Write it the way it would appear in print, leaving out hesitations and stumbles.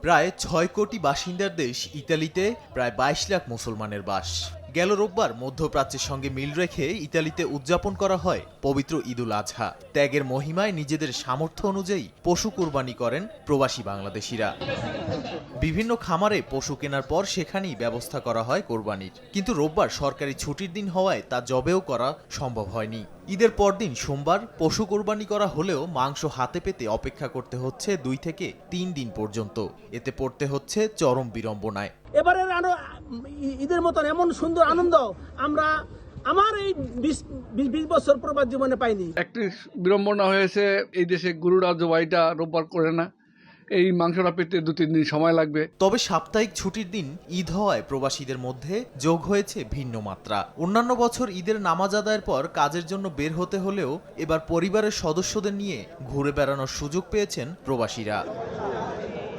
প্রায় ৬ কোটি বাসিন্দার দেশ ইতালিতে প্রায় ২২ লাখ মুসলমানের বাস। গেল রোববার মধ্যপ্রাচ্যের সঙ্গে মিল রেখে ইতালিতে উদযাপন করা হয় পবিত্র ঈদুল আজহা। ত্যাগের মহিমায় নিজেদের সামর্থ্য অনুযায়ী পশু কুরবানি করেন প্রবাসী বাংলাদেশিরা। বিভিন্ন খামারে পশু কেনার পর সেখানেই ব্যবস্থা করা হয় কোরবানির। কিন্তু রোববার সরকারি ছুটির দিন হওয়ায় তা জবেও করা সম্ভব হয়নি। ঈদের পরদিন সোমবার পশু কোরবানি করা হলেও মাংস হাতে পেতে অপেক্ষা করতে হচ্ছে ২ থেকে ৩ দিন পর্যন্ত। এতে পড়তে হচ্ছে চরম বিড়ম্বনায়। এবারের ঈদের মতন এমন সুন্দর আনন্দ আমরা আমার এই ২০ বছর প্রবাস জীবনে পাইনি। একটি বিড়ম্বনা হয়েছে, এই দেশে গরুরা জবাইটা রোববার করে না, এই মাংসটা পেতে ২-৩ দিন সময় লাগবে। তবে সাপ্তাহিক ছুটির দিন ঈদ হওয়ায় প্রবাসীদের মধ্যে যোগ হয়েছে ভিন্ন মাত্রা। অন্যান্য বছর ঈদের নামাজ আদায়ের পর কাজের জন্য বের হতে হলেও এবার পরিবারের সদস্যদের নিয়ে ঘুরে বেড়ানোর সুযোগ পেয়েছেন প্রবাসীরা।